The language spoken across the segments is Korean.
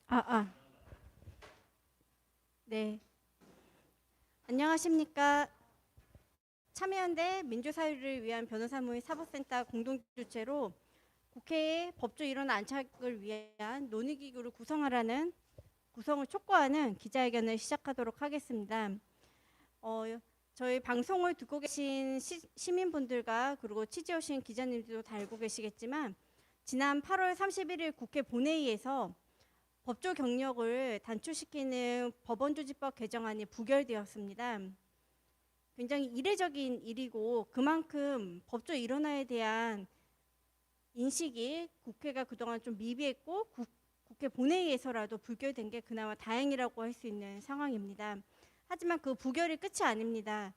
아, 아, 네. 안녕하십니까. 참여연대 민주사회를 위한 변호사 모임 사법센터 공동 주최로 국회의 법조 일원 안착을 위한 논의기구를 구성을 촉구하는 기자회견을 시작하도록 하겠습니다. 어, 저희 방송을 듣고 계신 시민분들과 그리고 취재 오신 기자님들도 다 알고 계시겠지만 지난 8월 31일 국회 본회의에서 법조 경력을 단축시키는 법원조직법 개정안이 부결되었습니다. 굉장히 이례적인 일이고 그만큼 법조 일원화에 대한 인식이 국회가 그동안 좀 미비했고 국회 본회의에서라도 부결된 게 그나마 다행이라고 할 수 있는 상황입니다. 하지만 그 부결이 끝이 아닙니다.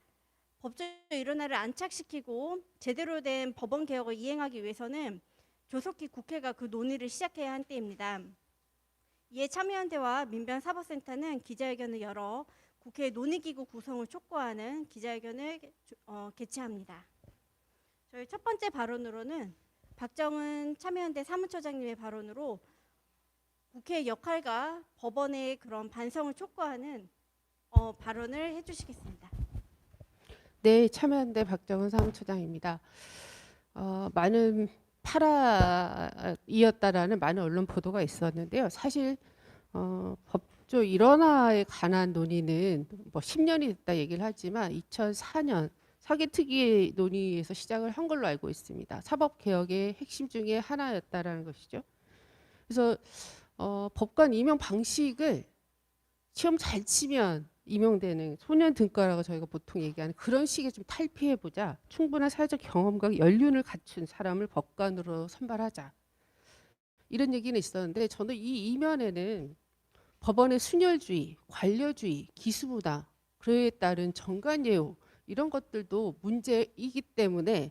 법조 일원화를 안착시키고 제대로 된 법원 개혁을 이행하기 위해서는 조속히 국회가 그 논의를 시작해야 한 때입니다. 이에 참여연대와 민변사법센터는 기자회견을 열어 국회 논의기구 구성을 촉구하는 기자회견을 개최합니다. 저희 첫 번째 발언으로는 박정은 참여연대 사무처장님의 발언으로 국회의 역할과 법원의 그런 반성을 촉구하는 발언을 해주시겠습니다. 네, 참여연대 박정은 사무처장입니다. 많은 파라이었다라는 많은 언론 보도가 있었는데요. 사실 법조 일원화에 관한 논의는 뭐 10년이 됐다 얘기를 하지만 2004년 사개특위 논의에서 시작을 한 걸로 알고 있습니다. 사법개혁의 핵심 중에 하나였다라는 것이죠. 그래서 법관 임용 방식을 시험 잘 치면 임용되는 소년 등과라고 저희가 보통 얘기하는 그런 식의 좀 탈피해보자. 충분한 사회적 경험과 연륜을 갖춘 사람을 법관으로 선발하자. 이런 얘기는 있었는데 저는 이 이면에는 법원의 순혈주의, 관료주의, 기수부당, 그에 따른 정관예우 이런 것들도 문제이기 때문에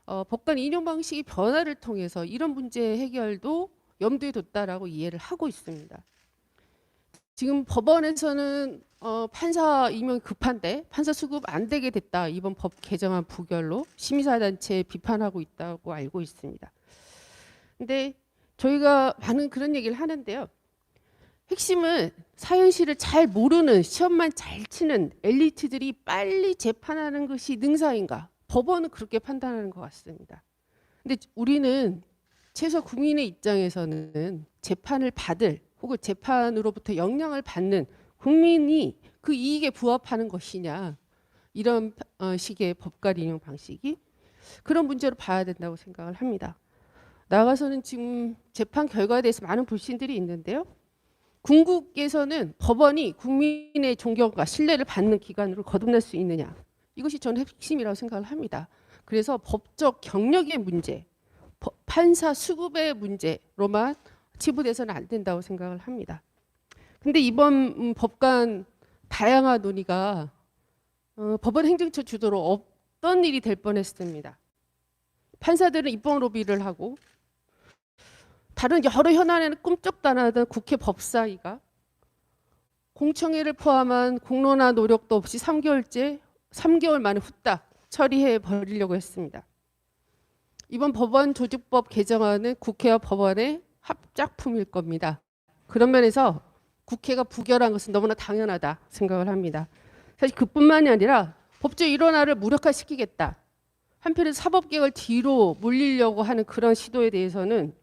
법관 임용 방식의 변화를 통해서 이런 문제 해결도 염두에 뒀다라고 이해를 하고 있습니다. 지금 법원에서는 판사 임용이 급한데 판사 수급 안 되게 됐다. 이번 법 개정안 부결로 시민사회단체 비판하고 있다고 알고 있습니다. 근데 저희가 많은 그런 얘기를 하는데요. 핵심은 사현실을 잘 모르는 시험만 잘 치는 엘리트들이 빨리 재판하는 것이 능사인가? 법원은 그렇게 판단하는 것 같습니다. 근데 우리는 최소 국민의 입장에서는 재판을 받을 혹은 재판으로부터 영향을 받는 국민이 그 이익에 부합하는 것이냐 이런 식의 법관 인용 방식이 그런 문제로 봐야 된다고 생각을 합니다. 나아가서는 지금 재판 결과에 대해서 많은 불신들이 있는데요. 궁극에서는 법원이 국민의 존경과 신뢰를 받는 기관으로 거듭날 수 있느냐 이것이 저는 핵심이라고 생각을 합니다. 그래서 법적 경력의 문제 판사 수급의 문제로만 치부돼서는 안 된다고 생각을 합니다. 근데 이번 법관 다양한 논의가 법원 행정처 주도로 없던 일이 될 뻔했습니다. 판사들은 입법 로비를 하고 다른 여러 현안에는 꿈쩍도 안 하던 국회 법사위가 공청회를 포함한 공론화 노력도 없이 3개월 만에 후딱 처리해 버리려고 했습니다. 이번 법원 조직법 개정안은 국회와 법원의 합작품일 겁니다. 그런 면에서 국회가 부결한 것은 너무나 당연하다 생각을 합니다. 사실 그뿐만이 아니라 법조 일원화를 무력화시키겠다. 한편에서 사법개혁을 뒤로 물리려고 하는 그런 시도에 대해서는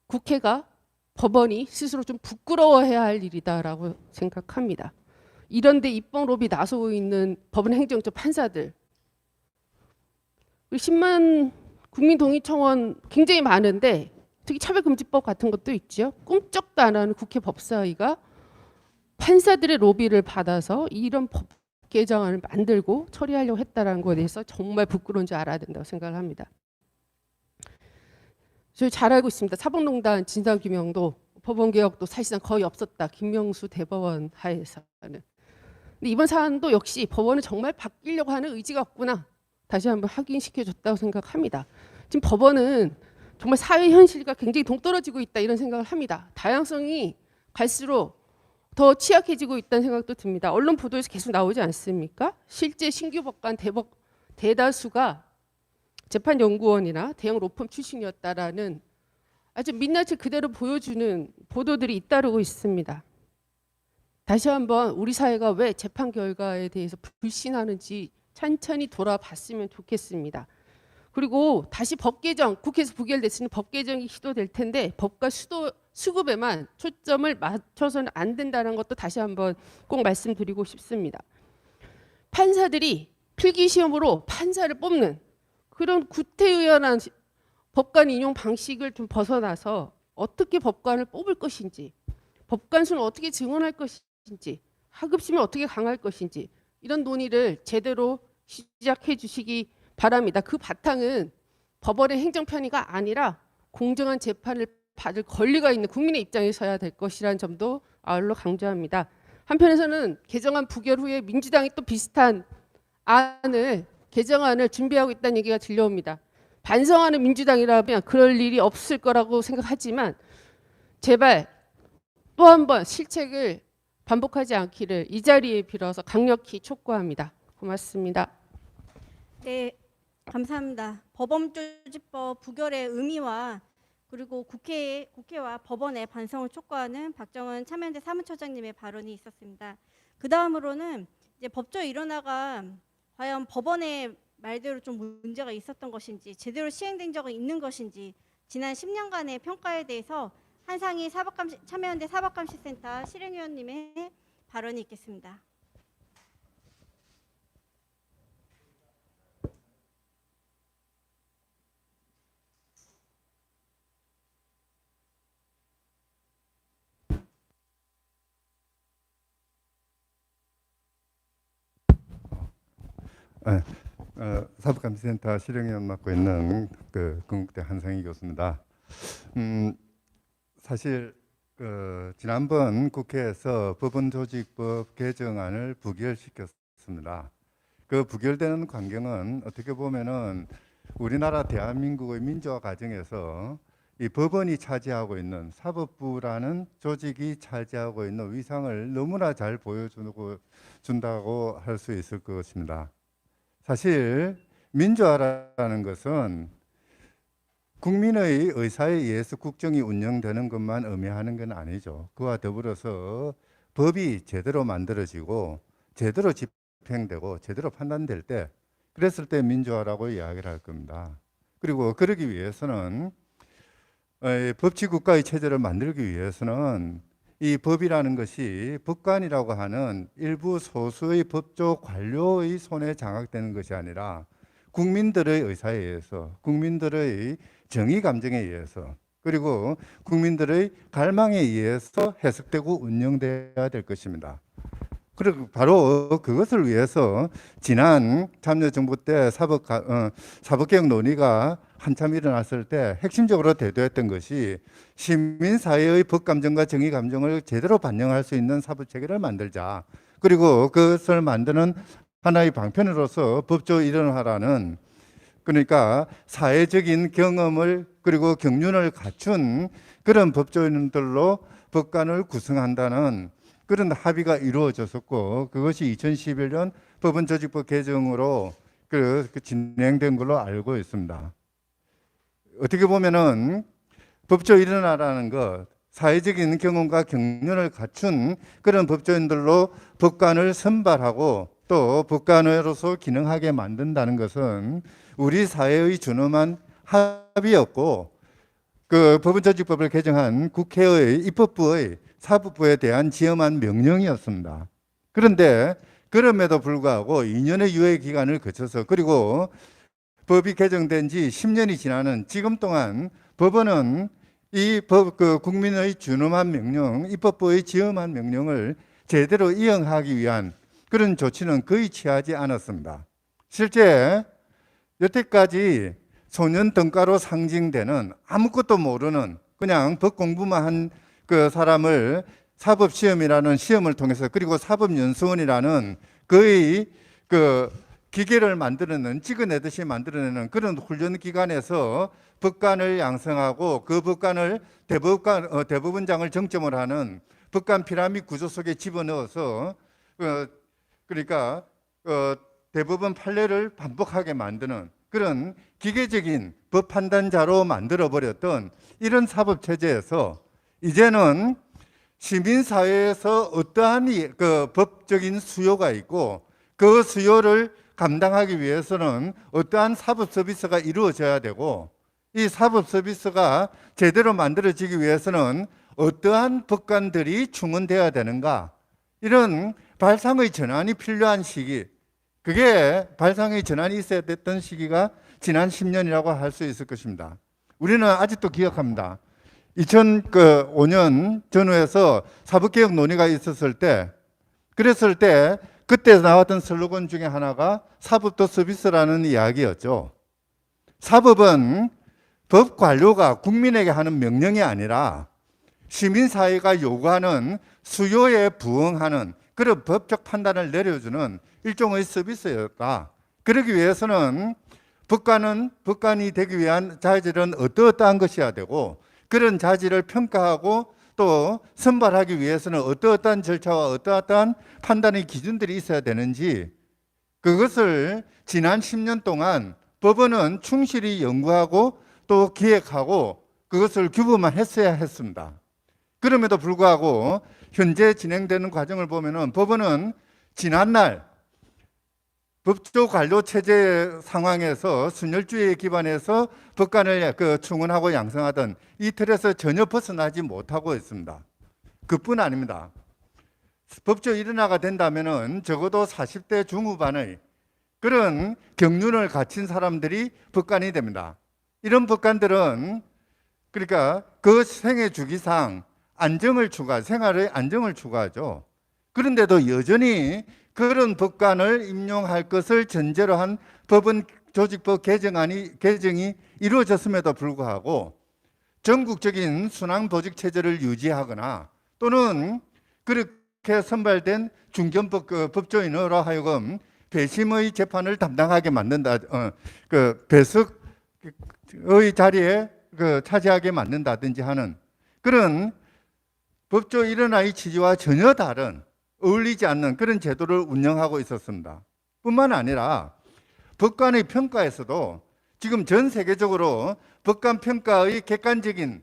국회가 법원이 스스로 좀 부끄러워해야 할 일이다라고 생각합니다. 이런데 입법 로비 나서고 있는 법원 행정처 판사들 10만 국민동의청원 굉장히 많은데 특히 차별금지법 같은 것도 있죠. 꿈쩍도 안 하는 국회 법사위가 판사들의 로비를 받아서 이런 법 개정안을 만들고 처리하려고 했다는 것에 대해서 정말 부끄러운 줄 알아야 된다고 생각을 합니다. 저희 잘 알고 있습니다. 사법농단 진상규명도 법원개혁도 사실상 거의 없었다. 김명수 대법원 하에서는. 근데 이번 사안도 역시 법원은 정말 바뀌려고 하는 의지가 없구나. 다시 한번 확인시켜줬다고 생각합니다. 지금 법원은 정말 사회 현실과 굉장히 동떨어지고 있다 이런 생각을 합니다. 다양성이 갈수록 더 취약해지고 있다는 생각도 듭니다. 언론 보도에서 계속 나오지 않습니까? 실제 신규 법관 대다수가 재판연구원이나 대형 로펌 출신이었다라는 아주 민낯을 그대로 보여주는 보도들이 잇따르고 있습니다. 다시 한번 우리 사회가 왜 재판 결과에 대해서 불신하는지 천천히 돌아봤으면 좋겠습니다. 그리고 다시 법 개정, 국회에서 부결됐으니 법 개정이 시도될 텐데 법과 수급에만 초점을 맞춰서는 안 된다는 것도 다시 한번 꼭 말씀드리고 싶습니다. 판사들이 필기시험으로 판사를 뽑는 그런 구태의연한 법관 인용 방식을 좀 벗어나서 어떻게 법관을 뽑을 것인지, 법관 수는 어떻게 증언할 것인지, 하급심을 어떻게 강화할 것인지 이런 논의를 제대로 시작해 주시기 바랍니다. 그 바탕은 법원의 행정편의가 아니라 공정한 재판을 받을 권리가 있는 국민의 입장에 서야 될 것이라는 점도 아울러 강조합니다. 한편에서는 개정안 부결 후에 민주당이 또 비슷한 개정안을 준비하고 있다는 얘기가 들려옵니다. 반성하는 민주당이라면 그럴 일이 없을 거라고 생각하지만 제발 또 한 번 실책을 반복하지 않기를 이 자리에 빌어서 강력히 촉구합니다. 고맙습니다. 네, 감사합니다. 법원조직법 부결의 의미와 그리고 국회와 법원의 반성을 촉구하는 박정은 참여연대 사무처장님의 발언이 있었습니다. 그 다음으로는 이제 법조 일원화가 과연 법원의 말대로 좀 문제가 있었던 것인지 제대로 시행된 적은 있는 것인지 지난 10년간의 평가에 대해서 한상희 참여연대 사법감시센터 실행위원님의 발언이 있겠습니다. 사법감시센터 실행위원 맡고 있는 건국대 한상희 교수입니다. 사실 지난번 국회에서 법원조직법 개정안을 부결시켰습니다. 그 부결되는 광경은 어떻게 보면은 우리나라 대한민국의 민주화 과정에서 이 법원이 차지하고 있는 사법부라는 조직이 차지하고 있는 위상을 너무나 잘 보여준다고 할 수 있을 것입니다. 사실 민주화라는 것은 국민의 의사에 의해서 국정이 운영되는 것만 의미하는 건 아니죠. 그와 더불어서 법이 제대로 만들어지고 제대로 집행되고 제대로 판단될 때 그랬을 때 민주화라고 이야기를 할 겁니다. 그리고 그러기 위해서는 법치국가의 체제를 만들기 위해서는 이 법이라는 것이 법관이라고 하는 일부 소수의 법조 관료의 손에 장악되는 것이 아니라 국민들의 의사에 의해서, 국민들의 정의 감정에 의해서, 그리고 국민들의 갈망에 의해서 해석되고 운영돼야 될 것입니다. 그리고 바로 그것을 위해서 지난 참여정부 때 사법개혁 논의가 한참 일어났을 때 핵심적으로 대두했던 것이 시민사회의 법감정과 정의감정을 제대로 반영할 수 있는 사법체계를 만들자. 그리고 그것을 만드는 하나의 방편으로서 법조 일원화라는, 그러니까 사회적인 경험을 그리고 경륜을 갖춘 그런 법조인들로 법관을 구성한다는 그런 합의가 이루어졌었고, 그것이 2011년 법원조직법 개정으로 진행된 걸로 알고 있습니다. 어떻게 보면은 법조 일원화라는 것, 사회적인 경험과 경륜을 갖춘 그런 법조인들로 법관을 선발하고 또 법관으로서 기능하게 만든다는 것은 우리 사회의 준엄한 합의였고, 그 법원조직법을 개정한 국회의 입법부의 사법부에 대한 지엄한 명령이었습니다. 그런데 그럼에도 불구하고 2년의 유예 기간을 거쳐서, 그리고 법이 개정된 지 10년이 지나는 지금 동안 법원은 이 국민의 준엄한 명령, 입법부의 지엄한 명령을 제대로 이행하기 위한 그런 조치는 거의 취하지 않았습니다. 실제 여태까지 소년 등가로 상징되는 아무것도 모르는 그냥 법 공부만 한 그 사람을 사법시험이라는 시험을 통해서, 그리고 사법연수원이라는 거의 기계를 만들어내는, 찍어내듯이 만들어내는 그런 훈련기관에서 법관을 양성하고 그 법관을 대법원장을 정점으로 하는 법관 피라미드 구조 속에 집어넣어서 그러니까 대법원 판례를 반복하게 만드는 그런 기계적인 법 판단자로 만들어 버렸던 이런 사법 체제에서 이제는 시민사회에서 어떠한 그 법적인 수요가 있고 그 수요를 감당하기 위해서는 어떠한 사법 서비스가 이루어져야 되고 이 사법 서비스가 제대로 만들어지기 위해서는 어떠한 법관들이 충원되어야 되는가, 이런 발상의 전환이 필요한 시기, 그게 발상의 전환이 있어야 됐던 시기가 지난 10년이라고 할 수 있을 것입니다. 우리는 아직도 기억합니다. 2005년 전후에서 사법개혁 논의가 있었을 때, 그랬을 때 그때 나왔던 슬로건 중에 하나가 사법도 서비스라는 이야기였죠. 사법은 법 관료가 국민에게 하는 명령이 아니라 시민사회가 요구하는 수요에 부응하는 그런 법적 판단을 내려주는 일종의 서비스였다. 그러기 위해서는 법관이 되기 위한 자질은 어떠한 것이어야 되고, 그런 자질을 평가하고 또 선발하기 위해서는 어떠한 절차와 어떠한 판단의 기준들이 있어야 되는지, 그것을 지난 10년 동안 법원은 충실히 연구하고 또 기획하고 그것을 규범만 했어야 했습니다. 그럼에도 불구하고 현재 진행되는 과정을 보면은 법원은 지난날 법조 관료 체제 상황에서 순혈주의에 기반해서 법관을 충원하고 양성하던 이 틀에서 전혀 벗어나지 못하고 있습니다. 그뿐 아닙니다. 법조 일원화가 된다면은 적어도 40대 중후반의 그런 경륜을 갖춘 사람들이 법관이 됩니다. 이런 법관들은 그러니까 그 생애 주기상 안정을 생활의 안정을 추구하죠. 그런데도 여전히 그런 법관을 임용할 것을 전제로 한 법원 조직법 개정이 이루어졌음에도 불구하고 전국적인 순환 보직 체제를 유지하거나 또는 그렇게 선발된 중견법 법조인으로 하여금 배심의 재판을 담당하게 만든다, 배석의 자리에 차지하게 만든다든지 하는 그런 법조 일원화의 취지와 전혀 다른, 어울리지 않는 그런 제도를 운영하고 있었습니다. 뿐만 아니라 법관의 평가에서도 지금 전 세계적으로 법관 평가의 객관적인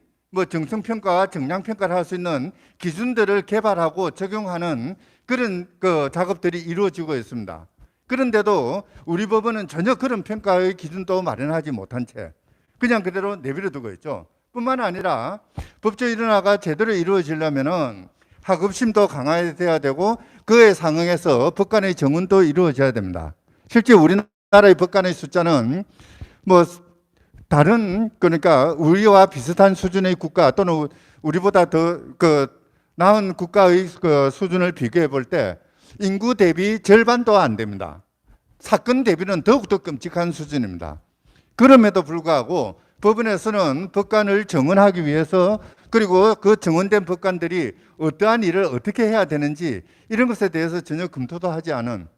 정성평가와 정량평가를 할 수 있는 기준들을 개발하고 적용하는 그런 작업들이 이루어지고 있습니다. 그런데도 우리 법원은 전혀 그런 평가의 기준도 마련하지 못한 채 그냥 그대로 내버려 두고 있죠. 뿐만 아니라 법조 일원화가 제대로 이루어지려면은 하급심도 강화돼야 되고 그에 상응해서 법관의 정원도 이루어져야 됩니다. 실제 우리나라의 법관의 숫자는 다른 그러니까 우리와 비슷한 수준의 국가 또는 우리보다 더 나은 국가의 수준을 비교해 볼 때 인구 대비 절반도 안 됩니다. 사건 대비는 더욱더 끔찍한 수준입니다. 그럼에도 불구하고 법원에서는 법관을 정원하기 위해서 그리고 그 정원된 법관들이 어떠한 일을 어떻게 해야 되는지 이런 것에 대해서 전혀 검토도 하지 않은,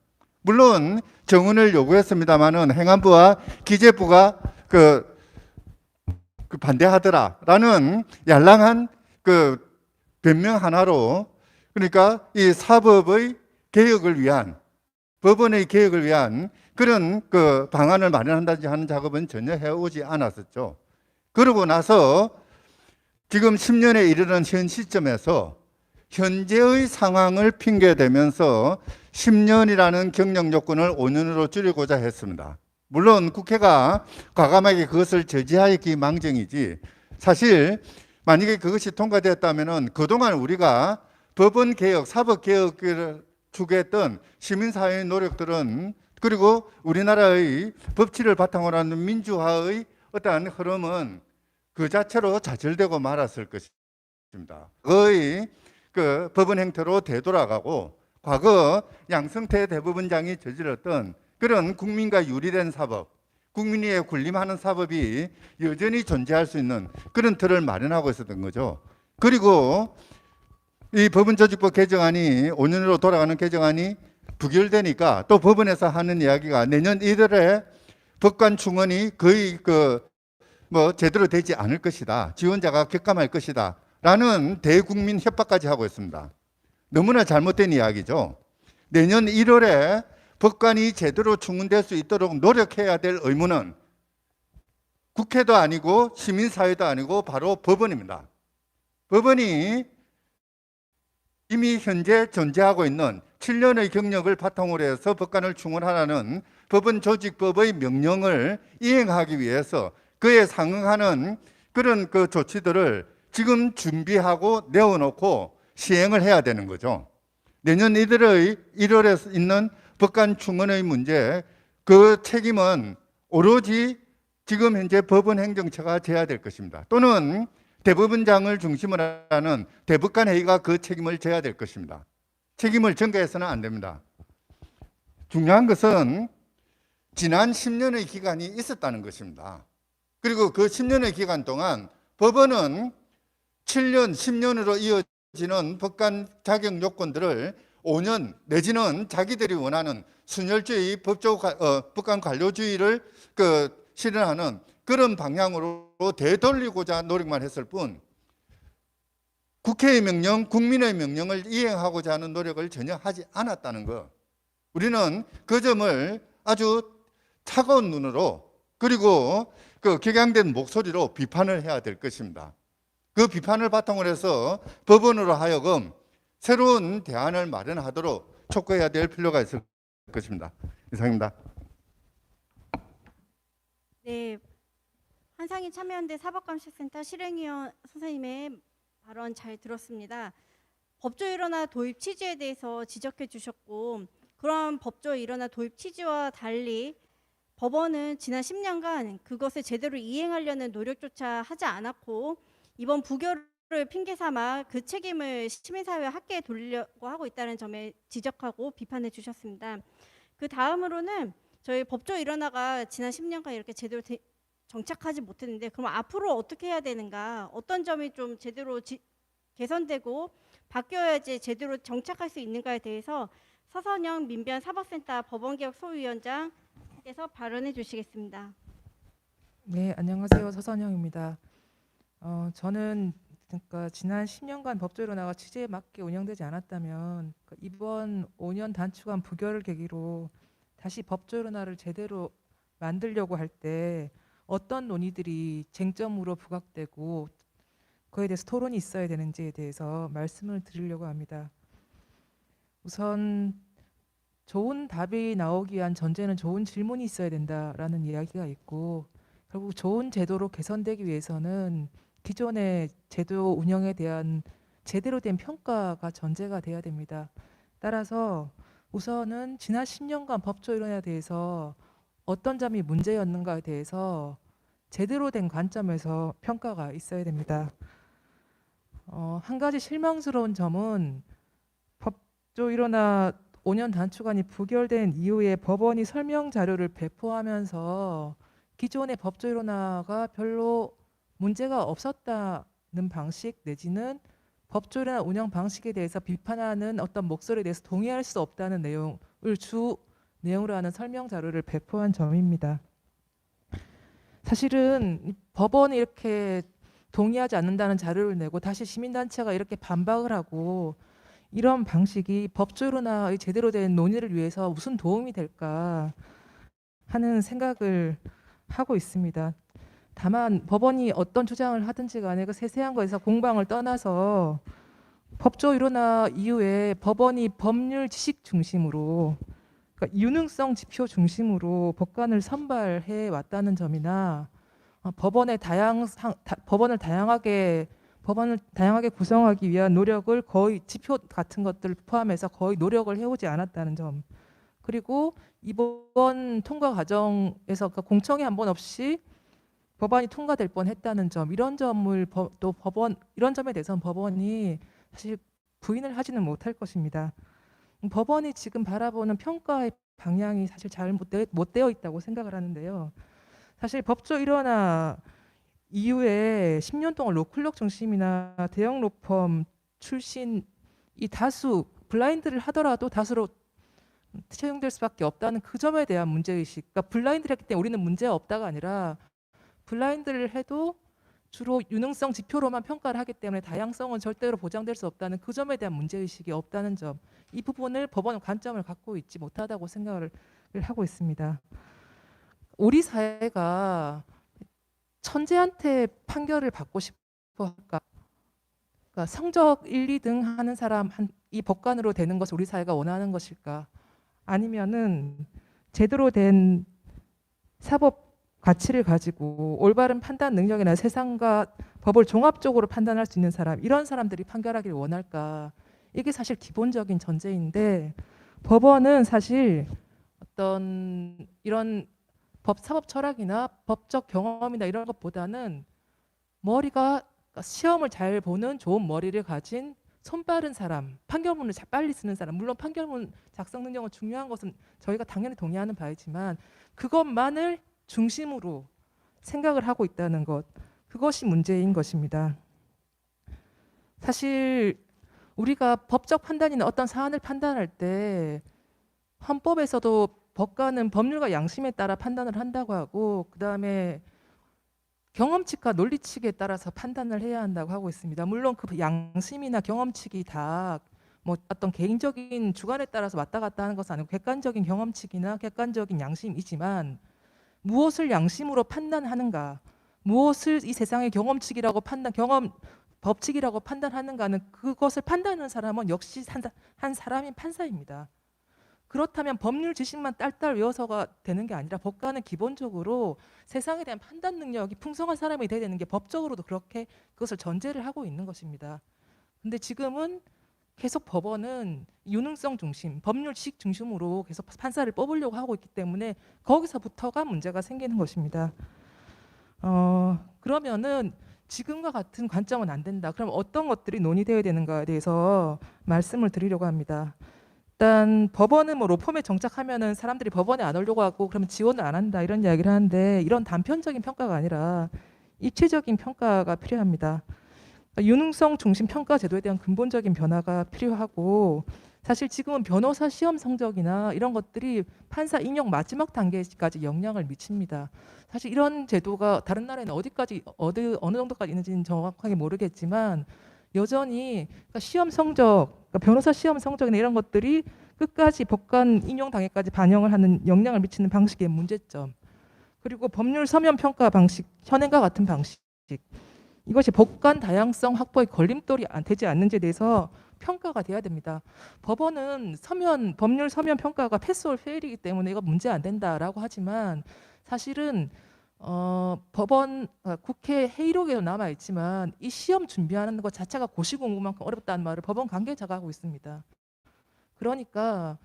물론 정원을 요구했습니다마는 행안부와 기재부가 반대하더라라는 양랑한 변명 하나로 그러니까 이 사법의 개혁을 위한 법원의 개혁을 위한 그런 방안을 마련한다든지 하는 작업은 전혀 해오지 않았었죠. 그러고 나서 지금 10년에 이르는 현 시점에서 현재의 상황을 핑계대면서 10년이라는 경력 요건을 5년으로 줄이고자 했습니다. 물론 국회가 과감하게 그것을 저지하였기 망정이지, 사실 만약에 그것이 통과되었다면 그동안 우리가 법원 개혁, 사법 개혁을 추구했던 시민사회의 노력들은, 그리고 우리나라의 법치를 바탕으로 하는 민주화의 어떠한 흐름은 그 자체로 좌절되고 말았을 것입니다. 거의 법원 행태로 되돌아가고 과거 양승태 대법원장이 저질렀던 그런 국민과 유리된 사법, 국민이 군림하는 사법이 여전히 존재할 수 있는 그런 틀을 마련하고 있었던 거죠. 그리고 이 법원조직법 개정안이 5년으로 돌아가는 개정안이 부결되니까 또 법원에서 하는 이야기가 내년 1월에 법관 충원이 거의 제대로 되지 않을 것이다. 지원자가 격감할 것이다. 라는 대국민 협박까지 하고 있습니다. 너무나 잘못된 이야기죠. 내년 1월에 법관이 제대로 충원될 수 있도록 노력해야 될 의무는 국회도 아니고 시민사회도 아니고 바로 법원입니다. 법원이 이미 현재 존재하고 있는 7년의 경력을 바탕으로 해서 법관을 충원하라는 법원 조직법의 명령을 이행하기 위해서 그에 상응하는 그런 그 조치들을 지금 준비하고 내어놓고 시행을 해야 되는 거죠. 내년 1월에 있는 법관 충원의 문제, 그 책임은 오로지 지금 현재 법원 행정처가 져야 될 것입니다. 또는 대법원장을 중심으로 하는 대법관 회의가 그 책임을 져야 될 것입니다. 책임을 전가해서는 안 됩니다. 중요한 것은 지난 10년의 기간이 있었다는 것입니다. 그리고 그 10년의 기간 동안 법원은 7년, 10년으로 이어지는 법관 자격 요건들을 5년 내지는 자기들이 원하는 순혈주의, 법관 관료주의를 실현하는 그런 방향으로 되돌리고자 노력만 했을 뿐 국회의 명령, 국민의 명령을 이행하고자 하는 노력을 전혀 하지 않았다는 것. 우리는 그 점을 아주 차가운 눈으로 그리고 그 격양된 목소리로 비판을 해야 될 것입니다. 그 비판을 바탕으로 해서 법원으로 하여금 새로운 대안을 마련하도록 촉구해야 될 필요가 있을 것입니다. 이상입니다. 네, 한상희 참여연대 사법감시센터 실행위원 선생님의 발언 잘 들었습니다. 법조 일원화 도입 취지에 대해서 지적해 주셨고, 그런 법조 일원화 도입 취지와 달리 법원은 지난 10년간 그것을 제대로 이행하려는 노력조차 하지 않았고, 이번 부결을 핑계 삼아 그 책임을 시민사회 학계에 돌리려고 하고 있다는 점에 지적하고 비판해 주셨습니다. 그 다음으로는 저희 법조 일원화가 지난 10년간 이렇게 제대로 정착하지 못했는데, 그럼 앞으로 어떻게 해야 되는가, 어떤 점이 좀 제대로 개선되고 바뀌어야지 제대로 정착할 수 있는가에 대해서 서선영 민변 사법센터 법원개혁 소위원장께서 발언해 주시겠습니다. 네, 안녕하세요. 서선영입니다. 저는 그러니까 지난 10년간 법조 일원화가 취지에 맞게 운영되지 않았다면 이번 5년 단축한 부결을 계기로 다시 법조 일원화를 제대로 만들려고 할 때 어떤 논의들이 쟁점으로 부각되고 그에 대해서 토론이 있어야 되는지에 대해서 말씀을 드리려고 합니다. 우선 좋은 답이 나오기 위한 전제는 좋은 질문이 있어야 된다라는 이야기가 있고, 결국 좋은 제도로 개선되기 위해서는 기존의 제도 운영에 대한 제대로 된 평가가 전제가 돼야 됩니다. 따라서 우선은 지난 10년간 법조 일원화에 대해서 어떤 점이 문제였는가에 대해서 제대로 된 관점에서 평가가 있어야 됩니다. 한 가지 실망스러운 점은 법조 일원화 5년 단축안이 부결된 이후에 법원이 설명 자료를 배포하면서 기존의 법조 일원화가 별로 문제가 없었다는 방식 내지는 법조 일원화 운영 방식에 대해서 비판하는 어떤 목소리에 대해서 동의할 수 없다는 내용을 주 내용으로 하는 설명 자료를 배포한 점입니다. 사실은 법원이 이렇게 동의하지 않는다는 자료를 내고 다시 시민단체가 이렇게 반박을 하고 이런 방식이 법조 일원화의 제대로 된 논의를 위해서 무슨 도움이 될까 하는 생각을 하고 있습니다. 다만 법원이 어떤 주장을 하든지 간에 그 세세한 거에서 공방을 떠나서 법조 일원화 이후에 법원이 법률 지식 중심으로, 그러니까 유능성 지표 중심으로 법관을 선발해 왔다는 점이나 법원을 다양하게 구성하기 위한 노력을 거의 지표 같은 것들을 포함해서 거의 노력을 해오지 않았다는 점, 그리고 이번 통과 과정에서 공청회 한 번 없이 법안이 통과될 뻔했다는 점, 이런 점에 대해서는 법원이 사실 부인을 하지는 못할 것입니다. 법원이 지금 바라보는 평가의 방향이 사실 잘 못 되어 있다고 생각을 하는데요. 사실 법조 일원화 이후에 10년 동안 로클력 중심이나 대형 로펌 출신이 다수 블라인드를 하더라도 다수로 채용될 수밖에 없다는 그 점에 대한 문제의식. 그러니까 블라인드를 했기 때문에 우리는 문제가 없다가 아니라 블라인드를 해도 주로 유능성 지표로만 평가를 하기 때문에 다양성은 절대로 보장될 수 없다는 그 점에 대한 문제의식이 없다는 점, 이 부분을 법원은 관점을 갖고 있지 못하다고 생각을 하고 있습니다. 우리 사회가 천재한테 판결을 받고 싶어 할까? 그러니까 성적 1, 2등 하는 사람 이 법관으로 되는 것을 우리 사회가 원하는 것일까? 아니면은 제대로 된 사법 가치를 가지고 올바른 판단 능력이나 세상과 법을 종합적으로 판단할 수 있는 사람, 이런 사람들이 판결하기를 원할까? 이게 사실 기본적인 전제인데, 법원은 사실 어떤 이런 사법 철학이나 법적 경험이나 이런 것보다는 머리가, 그러니까 시험을 잘 보는 좋은 머리를 가진 손 빠른 사람, 판결문을 잘 빨리 쓰는 사람, 물론 판결문 작성 능력은 중요한 것은 저희가 당연히 동의하는 바이지만 그것만을 중심으로 생각을 하고 있다는 것, 그것이 문제인 것입니다. 사실 우리가 법적 판단이나 어떤 사안을 판단할 때 헌법에서도 법관은 법률과 양심에 따라 판단을 한다고 하고, 그다음에 경험칙과 논리칙에 따라서 판단을 해야 한다고 하고 있습니다. 물론 그 양심이나 경험칙이 다 뭐 어떤 개인적인 주관에 따라서 왔다 갔다 하는 것은 아니고 객관적인 경험칙이나 객관적인 양심이지만, 무엇을 양심으로 판단하는가, 무엇을 이 세상의 경험칙이라고 법칙이라고 판단하는가는, 그것을 판단하는 사람은 역시 한 사람인 판사입니다. 그렇다면 법률 지식만 딸딸 외워서가 되는 게 아니라 법관은 기본적으로 세상에 대한 판단 능력이 풍성한 사람이 돼야 되는 게 법적으로도 그렇게 그것을 전제를 하고 있는 것입니다. 근데 지금은 계속 법원은 유능성 중심, 법률 지식 중심으로 계속 판사를 뽑으려고 하고 있기 때문에 거기서부터가 문제가 생기는 것입니다. 그러면은 지금과 같은 관점은 안 된다. 그럼 어떤 것들이 논의되어야 되는가에 대해서 말씀을 드리려고 합니다. 일단 법원은 뭐 로펌에 정착하면은 사람들이 법원에 안 오려고 하고 그러면 지원을 안 한다, 이런 이야기를 하는데, 이런 단편적인 평가가 아니라 입체적인 평가가 필요합니다. 유능성 중심 평가 제도에 대한 근본적인 변화가 필요하고, 사실 지금은 변호사 시험 성적이나 이런 것들이 판사 임용 마지막 단계까지 영향을 미칩니다. 사실 이런 제도가 다른 나라에는 어느 정도까지 있는지는 정확하게 모르겠지만, 여전히 그러니까 시험 성적, 그러니까 변호사 시험 성적이나 이런 것들이 끝까지 법관 임용 단계까지 반영을 하는, 영향을 미치는 방식의 문제점, 그리고 법률 서면 평가 방식, 현행과 같은 방식, 이것이 법관 다양성 확보의 걸림돌이 되지 않는지에 대해서 평가가 돼야 됩니다. 법원은 법률 서면 평가가 패스올 페일이기 때문에 이거 문제 안 된다라고 하지만, 사실은 국회 회의록에도 남아 있지만 이 시험 준비하는 것 자체가 고시공부만큼 어렵다는 말을 법원 관계자가 하고 있습니다. 그러니까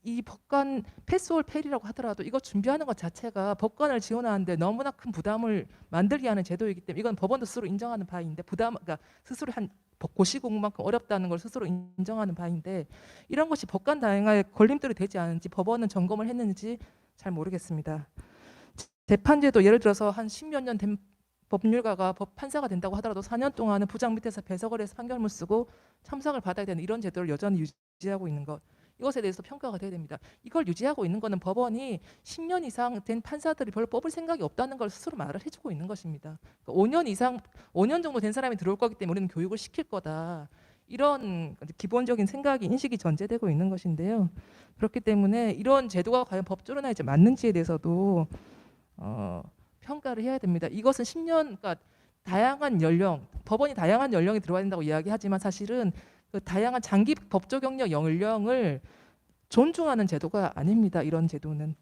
이 법관 패스올 페일이라고 하더라도 이거 준비하는 것 자체가 법관을 지원하는데 너무나 큰 부담을 만들게 하는 제도이기 때문에, 이건 법원도 스스로 인정하는 바인데, 그러니까 스스로 고시공부만큼 어렵다는 걸 스스로 인정하는 바인데, 이런 것이 법관 다양화에 걸림돌이 되지 않은지 법원은 점검을 했는지 잘 모르겠습니다. 재판제도 예를 들어서 한 10몇 년 된 법률가가 판사가 된다고 하더라도 4년 동안은 부장 밑에서 배석을 해서 판결문 쓰고 첨삭을 받아야 되는 이런 제도를 여전히 유지하고 있는 것, 이것에 대해서 평가가 돼야 됩니다. 이걸 유지하고 있는 것은 법원이 10년 이상 된 판사들이 별로 뽑을 생각이 없다는 걸 스스로 말을 해주고 있는 것입니다. 그러니까 5년 정도 된 사람이 들어올 거기 때문에 우리는 교육을 시킬 거다, 이런 기본적인 생각이, 인식이 전제되고 있는 것인데요. 그렇기 때문에 이런 제도가 과연 법조로나 이제 맞는지에 대해서도 평가를 해야 됩니다. 이것은 10년, 그러니까 다양한 연령, 법원이 다양한 연령이 들어와야 된다고 이야기하지만, 사실은 그 다양한 장기 법조 경력 연령을 존중하는 제도가 아닙니다. 이런 제도는.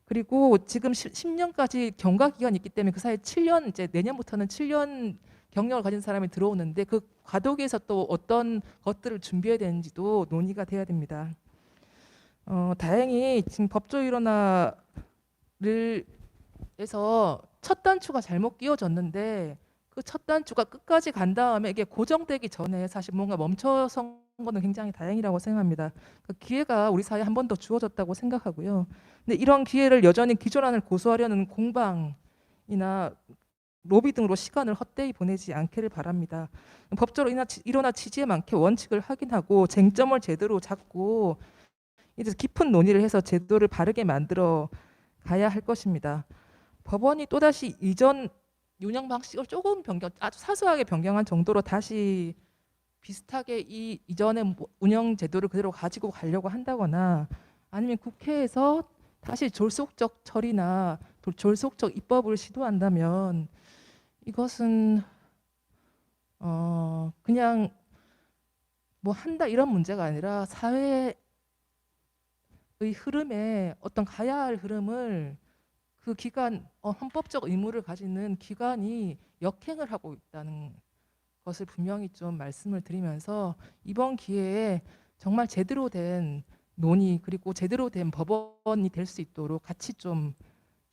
그리고 지금 10년까지 경과 기간이 있기 때문에 그 사이에 7년, 이제 내년부터는 7년 경력을 가진 사람이 들어오는데, 그 과도기에서 또 어떤 것들을 준비해야 되는지도 논의가 돼야 됩니다. 다행히 지금 법조일원화를 해서 첫 단추가 잘못 끼워졌는데, 그 첫 단추가 끝까지 간 다음에 이게 고정되기 전에 사실 뭔가 멈춰선 거는 굉장히 다행이라고 생각합니다. 그 기회가 우리 사회에 한 번 더 주어졌다고 생각하고요. 근데 이런 기회를 여전히 기존안을 고수하려는 공방이나 로비 등으로 시간을 헛되이 보내지 않기를 바랍니다. 법적으로 일어나 취지에 맞게 원칙을 확인하고 쟁점을 제대로 잡고 이제 깊은 논의를 해서 제도를 바르게 만들어 가야 할 것입니다. 법원이 또다시 이전 운영 방식을 조금 아주 사소하게 변경한 정도로 다시 비슷하게 이전의 운영 제도를 그대로 가지고 가려고 한다거나, 아니면 국회에서 다시 졸속적 처리나 졸속적 입법을 시도한다면 이것은 그냥 뭐 한다 이런 문제가 아니라 사회의 흐름에 어떤 가야 할 흐름을 그 기관 헌법적 의무를 가지는 기관이 역행을 하고 있다는 것을 분명히 좀 말씀을 드리면서 이번 기회에 정말 제대로 된 논의 그리고 제대로 된 법원이 될 수 있도록 같이 좀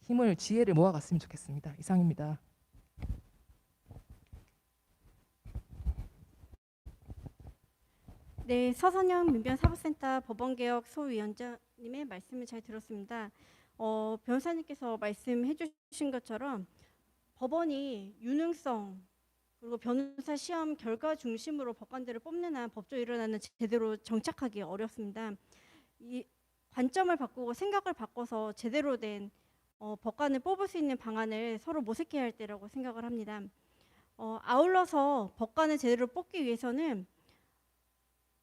힘을 지혜를 모아갔으면 좋겠습니다. 이상입니다. 네, 서선영 민변사법센터 법원개혁 소위원장님의 말씀을 잘 들었습니다. 변호사님께서 말씀해 주신 것처럼 법원이 유능성 그리고 변호사 시험 결과 중심으로 법관들을 뽑는 한 법조 일어나는 제대로 정착하기 어렵습니다. 이 관점을 바꾸고 생각을 바꿔서 제대로 된 법관을 뽑을 수 있는 방안을 서로 모색해야 할 때라고 생각을 합니다. 아울러서 법관을 제대로 뽑기 위해서는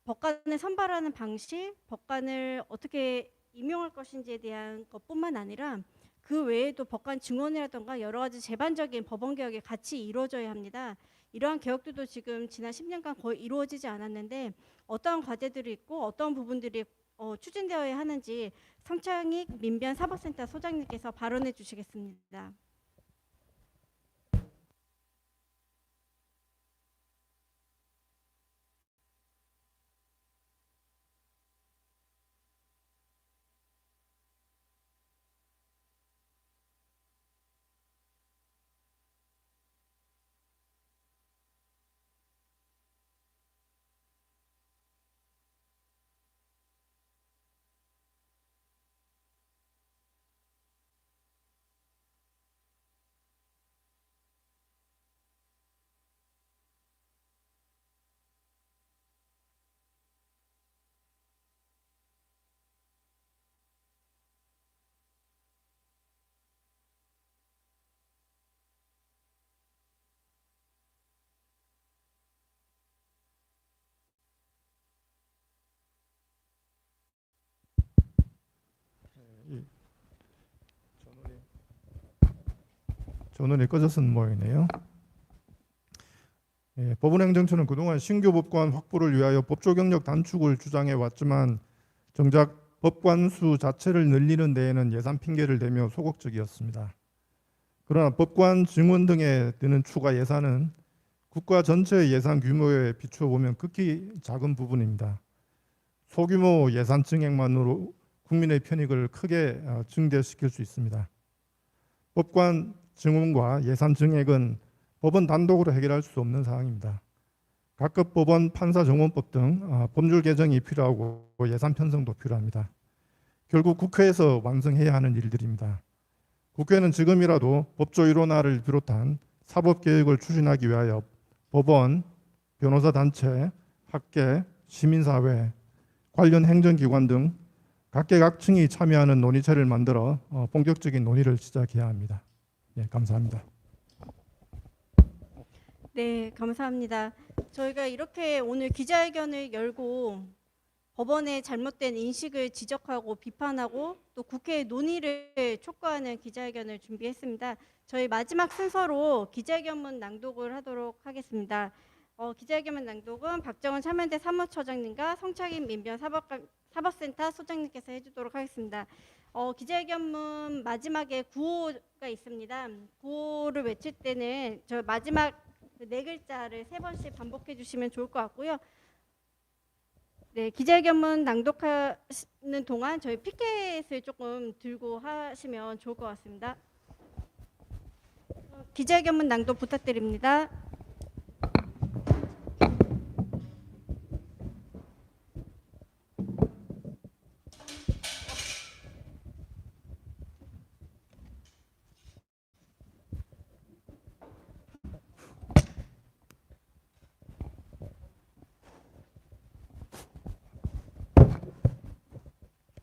법관을 선발하는 방식, 법관을 어떻게 임용할 것인지에 대한 것뿐만 아니라 그 외에도 법관 증언이라든가 여러 가지 제반적인 법원 개혁이 같이 이루어져야 합니다. 이러한 개혁들도 지금 지난 10년간 거의 이루어지지 않았는데 어떠한 과제들이 있고 어떤 부분들이 추진되어야 하는지 성창익 민변사법센터 소장님께서 발언해 주시겠습니다. 전원이 꺼졌은 모양이네요. 법원행정처는 그동안 신규 법관 확보를 위하여 법조 경력 단축을 주장해 왔지만 정작 법관 수 자체를 늘리는 데에는 예산 핑계를 대며 소극적이었습니다. 그러나 법관 증원 등에 드는 추가 예산은 국가 전체의 예산 규모에 비추어 보면 극히 작은 부분입니다. 소규모 예산 증액만으로 국민의 편익을 크게 증대시킬 수 있습니다. 법관 증원과 예산 증액은 법원 단독으로 해결할 수 없는 사항입니다. 각급 법원 판사정원법 등 법률 개정이 필요하고 예산 편성도 필요합니다. 결국 국회에서 완성해야 하는 일들입니다. 국회는 지금이라도 법조 일원화를 비롯한 사법개혁을 추진하기 위하여 법원, 변호사단체, 학계, 시민사회, 관련 행정기관 등 각계각층이 참여하는 논의체를 만들어 본격적인 논의를 시작해야 합니다. 네, 감사합니다. 네, 감사합니다. 저희가 이렇게 오늘 기자회견을 열고 법원의 잘못된 인식을 지적하고 비판하고 또 국회의 논의를 촉구하는 기자회견을 준비했습니다. 저희 마지막 순서로 기자회견문 낭독을 하도록 하겠습니다. 기자회견문 낭독은 박정은 참여연대 사무처장님과 성창익 민변사법센터 소장님께서 해주도록 하겠습니다. 기자회견문 마지막에 구호가 있습니다. 구호를 외칠 때는 저 마지막 네 글자를 3번씩 반복해 주시면 좋을 것 같고요. 네, 기자회견문 낭독하는 동안 저희 피켓을 조금 들고 하시면 좋을 것 같습니다. 기자회견문 낭독 부탁드립니다.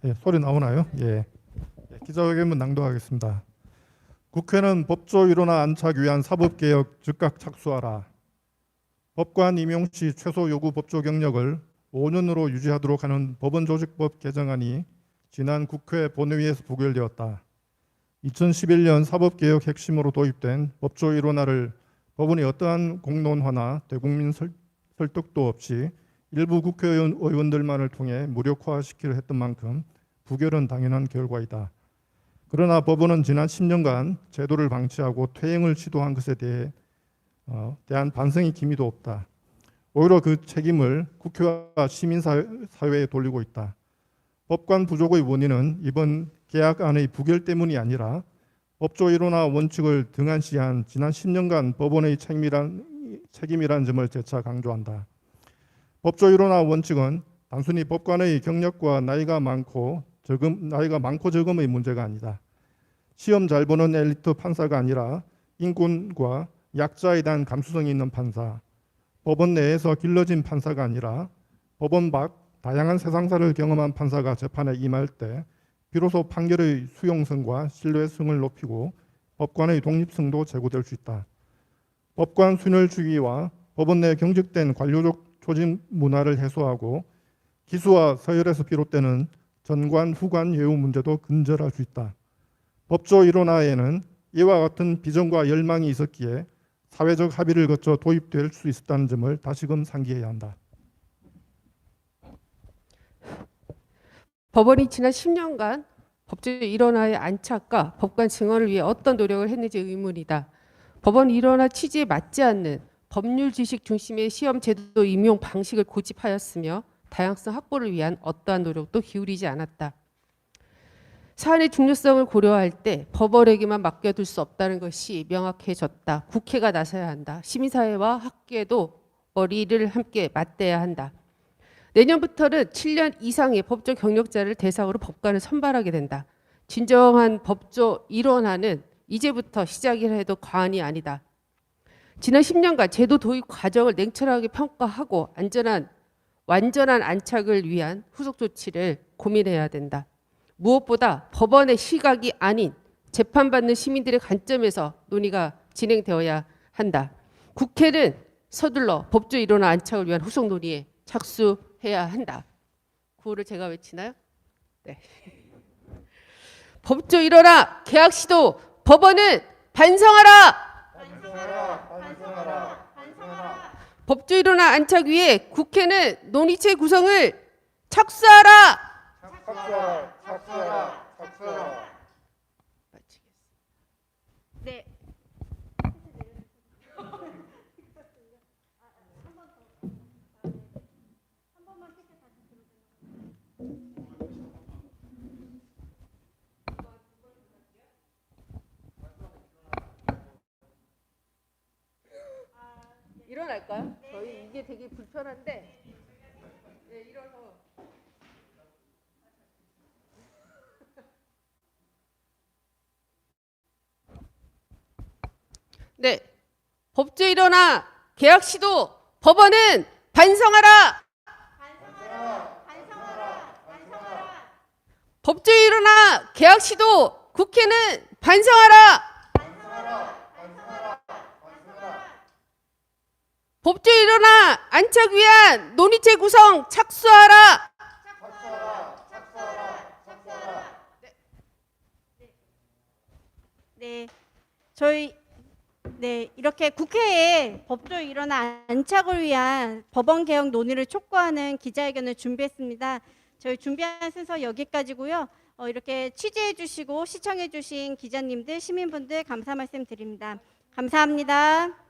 예, 소리 나오나요? 예. 기자회견문 낭독하겠습니다. 국회는 법조 일원화 안착 위한 사법개혁 즉각 착수하라. 법관 임용 시 최소 요구 법조 경력을 5년으로 유지하도록 하는 법원조직법 개정안이 지난 국회 본회의에서 부결되었다. 2011년 사법개혁 핵심으로 도입된 법조 일원화를 법원이 어떠한 공론화나 대국민 설득도 없이 일부 국회의원들만을 통해 무력화시키려 했던 만큼 부결은 당연한 결과이다. 그러나 법원은 지난 10년간 제도를 방치하고 퇴행을 시도한 것에 대한 반성의 기미도 없다. 오히려 그 책임을 국회와 시민사회에 돌리고 있다. 법관 부족의 원인은 이번 계약안의 부결 때문이 아니라 법조 일원화 원칙을 등한시한 지난 10년간 법원의 책임이란 점을 재차 강조한다. 법조 일원화 원칙은 단순히 법관의 경력과 나이가 많고 적음의 문제가 아니다. 시험 잘 보는 엘리트 판사가 아니라 인권과 약자에 대한 감수성이 있는 판사, 법원 내에서 길러진 판사가 아니라 법원 밖 다양한 세상사를 경험한 판사가 재판에 임할 때 비로소 판결의 수용성과 신뢰성을 높이고 법관의 독립성도 제고될 수 있다. 법관 순혈주의와 법원 내 경직된 관료적 조직 문화를 해소하고 기수와 서열에서 비롯되는 전관, 후관 예우 문제도 근절할 수 있다. 법조 일원화에는 이와 같은 비전과 열망이 있었기에 사회적 합의를 거쳐 도입될 수 있었다는 점을 다시금 상기해야 한다. 법원이 지난 10년간 법조 일원화의 안착과 법관 증언을 위해 어떤 노력을 했는지 의문이다. 법원 일원화 취지에 맞지 않는 법률 지식 중심의 시험 제도 임용 방식을 고집하였으며 다양성 확보를 위한 어떠한 노력도 기울이지 않았다. 사안의 중요성을 고려할 때 법원에게만 맡겨둘 수 없다는 것이 명확해졌다. 국회가 나서야 한다. 시민사회와 학계도 머리를 함께 맞대야 한다. 내년부터는 7년 이상의 법조 경력자를 대상으로 법관을 선발하게 된다. 진정한 법조 일원화는 이제부터 시작이라 해도 과언이 아니다. 지난 10년간 제도 도입 과정을 냉철하게 평가하고 완전한 안착을 위한 후속 조치를 고민해야 된다. 무엇보다 법원의 시각이 아닌 재판받는 시민들의 관점에서 논의가 진행되어야 한다. 국회는 서둘러 법조 일원화 안착을 위한 후속 논의에 착수해야 한다. 구호를 제가 외치나요? 네. 법조 일원화 계약 시도 법원은 반성하라. 법조 일원화 안착 위해 국회는 논의체 구성을 착수하라. 네. 일어날까요? 저희 이게 되게 불편한데. 네, 일어서. 네, 법조 일원화 계약 시도 법원은 반성하라. 법조 일원화 계약 시도 국회는 반성하라. 법조 일원화 안착 위한 논의체 구성 착수하라. 네. 저희 이렇게 국회에 법조 일원화 안착을 위한 법원 개혁 논의를 촉구하는 기자회견을 준비했습니다. 저희 준비한 순서 여기까지고요. 이렇게 취재해 주시고 시청해 주신 기자님들, 시민분들 감사 말씀 드립니다. 감사합니다.